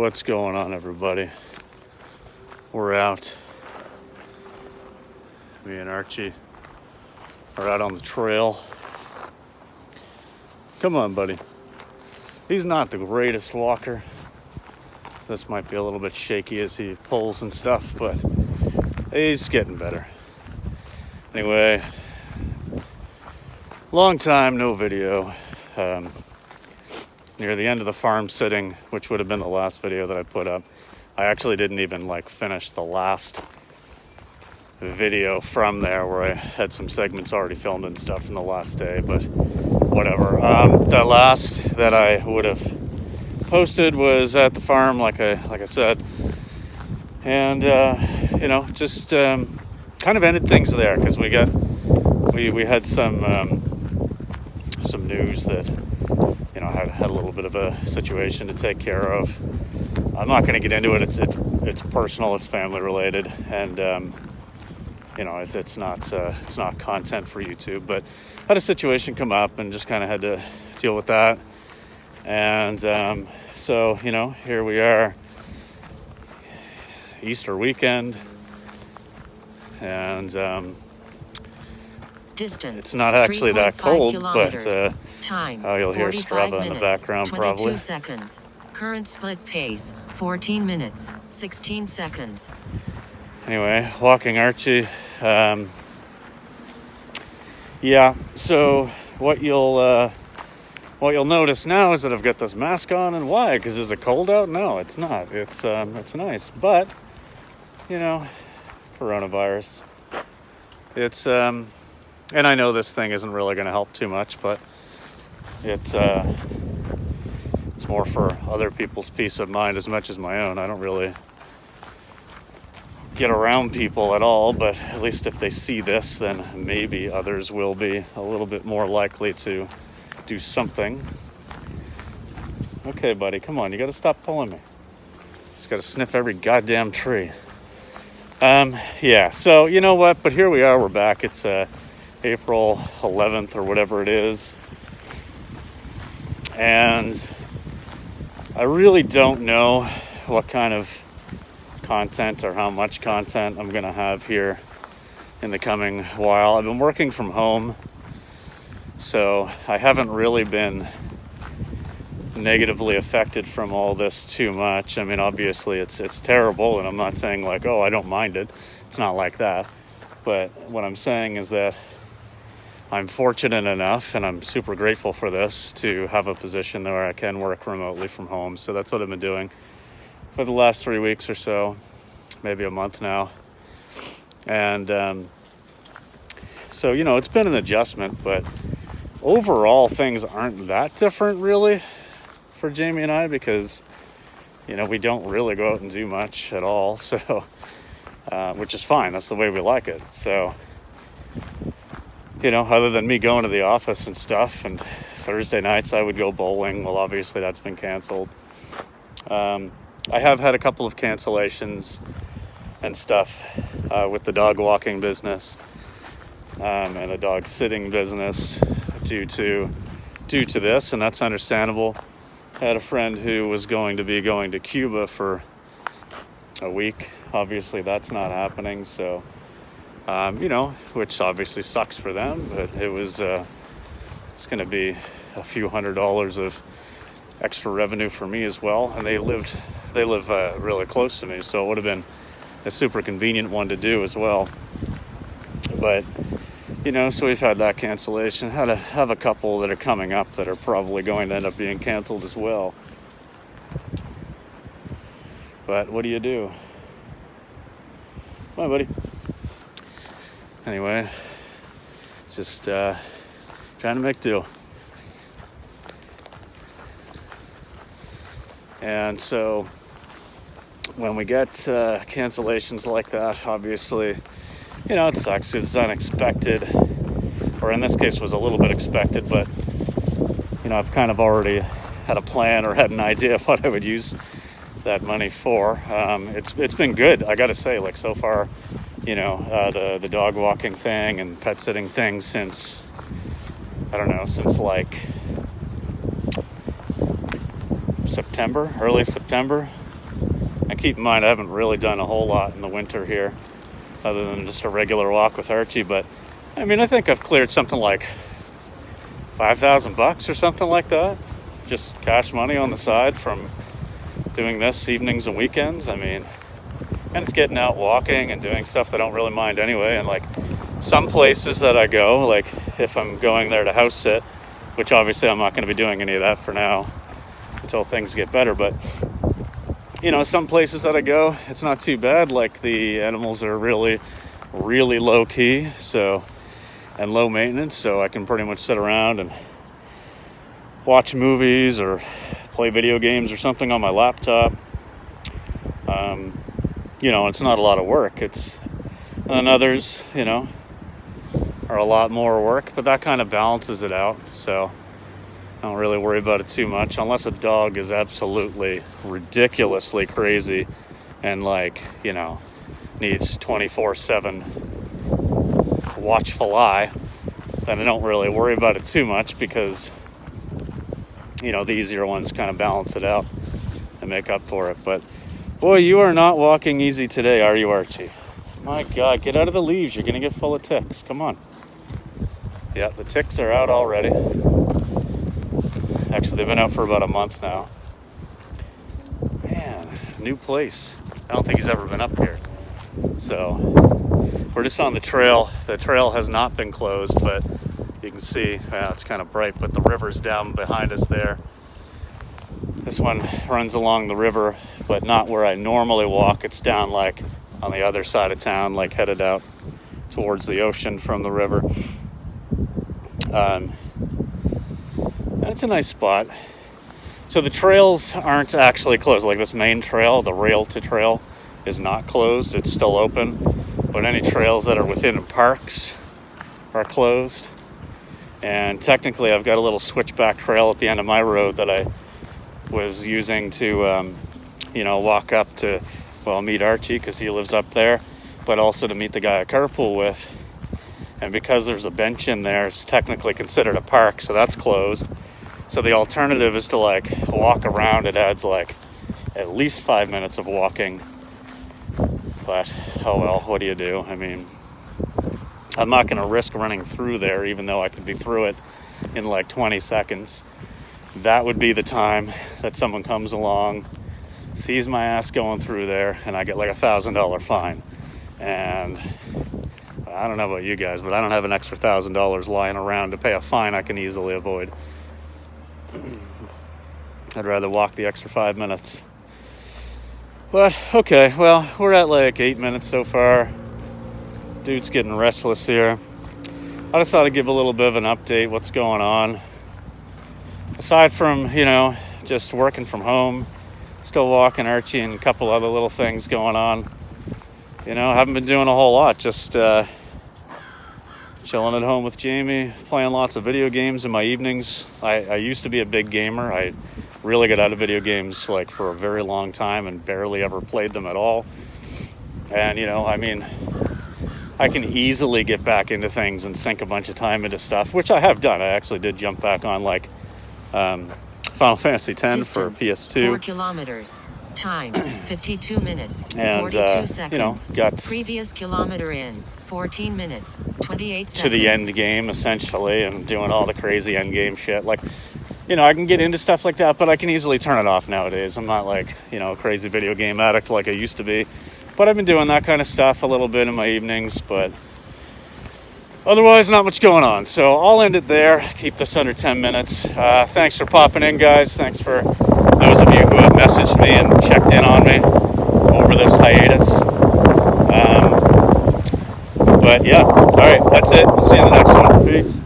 What's going on, everybody? We're out. Me and Archie are out on the trail. Come on, buddy. He's not the greatest walker. This might be a little bit shaky as he pulls and stuff, but he's getting better. Anyway, long time no video. Near the end of the farm sitting, which would have been the last video that I put up. I actually didn't even finish the last video from there where I had some segments already filmed and stuff from the last day, but whatever. The last that I would have posted was at the farm, like I said, and just kind of ended things there because we had some news that had a little bit of a situation to take care of. I'm not going to get into it. It's personal. It's family related, and it's not content for YouTube. But had a situation come up and just kind of had to deal with that. And so here we are, Easter weekend, and distance. It's not actually that cold, kilometers. But time. you'll hear Strava minutes, in the background 22 probably. seconds. Current split pace 14 minutes 16 seconds. Anyway, walking Archie. So what you'll notice now is that I've got this mask on, and why? Because is it cold out? No, it's not. It's nice, but coronavirus. It's and I know this thing isn't really going to help too much, but it's more for other people's peace of mind as much as my own. I don't really get around people at all, but at least if they see this, then maybe others will be a little bit more likely to do something. Okay, buddy, come on, you got to stop pulling me. Just got to sniff every goddamn tree. So you know what, but here we are, we're back. It's April 11th or whatever it is, and I really don't know what kind of content or how much content I'm gonna have here in the coming while. I've been working from home, so I haven't really been negatively affected from all this too much. I mean, obviously it's terrible, and I'm not saying I don't mind it. It's not like that. But what I'm saying is that I'm fortunate enough, and I'm super grateful for this, to have a position where I can work remotely from home. So that's what I've been doing for the last 3 weeks or so, maybe a month now. And so it's been an adjustment, but overall things aren't that different really for Jamie and I, because we don't really go out and do much at all, so which is fine. That's the way we like it. So other than me going to the office and stuff, and Thursday nights I would go bowling. Well, obviously that's been canceled. I have had a couple of cancellations and stuff with the dog walking business and the dog sitting business due to this, and that's understandable. I had a friend who was going to Cuba for a week. Obviously that's not happening, so which obviously sucks for them, but it's going to be a few $100s of extra revenue for me as well. And they live really close to me, so it would have been a super convenient one to do as well. But so we've had that cancellation. Have a couple that are coming up that are probably going to end up being canceled as well. But what do you do? Come on, buddy. Anyway, just trying to make do. And so when we get cancellations like that, obviously, it sucks. It's unexpected, or in this case was a little bit expected, but I've kind of already had a plan or had an idea of what I would use that money for. It's been good, I gotta say. So far, the dog walking thing and pet sitting thing since September, early September. keep in mind I haven't really done a whole lot in the winter here, other than just a regular walk with Archie. But I mean, I think I've cleared something like $5,000 or something like that, just cash money on the side from doing this evenings and weekends. I mean, and it's getting out walking and doing stuff that I don't really mind anyway. And like some places that I go, like if I'm going there to house sit, which obviously I'm not going to be doing any of that for now until things get better, but you know, some places that I go, it's not too bad. Like the animals are really, really low key, so, and low maintenance, so I can pretty much sit around and watch movies or play video games or something on my laptop. You know, it's not a lot of work. And others, you know, are a lot more work, but that kind of balances it out. So I don't really worry about it too much, unless a dog is absolutely ridiculously crazy and, like, you know, needs 24/7 watchful eye. Then I don't really worry about it too much, because, you know, the easier ones kind of balance it out and make up for it. But boy, you are not walking easy today, are you, Archie? My God, get out of the leaves. You're gonna get full of ticks. Come on. Yeah, the ticks are out already. Actually, they've been out for about a month now. Man, new place. I don't think he's ever been up here. So we're just on the trail. The trail has not been closed, but you can see, it's kind of bright, but the river's down behind us there. This one runs along the river, but not where I normally walk. It's down like on the other side of town, like headed out towards the ocean from the river. And it's a nice spot. So the trails aren't actually closed. Like this main trail, the rail to trail, is not closed. It's still open. But any trails that are within parks are closed. And technically I've got a little switchback trail at the end of my road that I was using to, you know, walk up to, well, meet Archie because he lives up there, but also to meet the guy I carpool with. And because there's a bench in there, it's technically considered a park, so that's closed. So the alternative is to like walk around. It adds like at least 5 minutes of walking. But, oh well, what do you do? I mean, I'm not going to risk running through there, even though I could be through it in like 20 seconds. That would be the time that someone comes along, sees my ass going through there, and I get like $1,000 fine. And I don't know about you guys, but I don't have an extra $1,000 lying around to pay a fine I can easily avoid. I'd rather walk the extra 5 minutes. But, okay, well, we're at like 8 minutes so far. Dude's getting restless here. I just thought I'd give a little bit of an update, what's going on. Aside from, you know, just working from home, still walking Archie and a couple other little things going on. You know, haven't been doing a whole lot, just chilling at home with Jamie, playing lots of video games in my evenings. I used to be a big gamer. I really got out of video games like for a very long time and barely ever played them at all. And, you know, I mean, I can easily get back into things and sink a bunch of time into stuff, which I have done. I actually did jump back on like Final Fantasy X Distance, for PS2. 4 kilometers. Time, 52 minutes, and, 42 seconds. you know, got Previous kilometer in, 14 minutes, 28 seconds. to the end game, essentially, and doing all the crazy end game shit. Like, you know, I can get into stuff like that, but I can easily turn it off nowadays. I'm not like, you know, a crazy video game addict like I used to be. But I've been doing that kind of stuff a little bit in my evenings, but otherwise, not much going on. So I'll end it there. Keep this under 10 minutes. Thanks for popping in, guys. Thanks for those of you who have messaged me and checked in on me over this hiatus. But yeah, all right, that's it. We'll see you in the next one. Peace.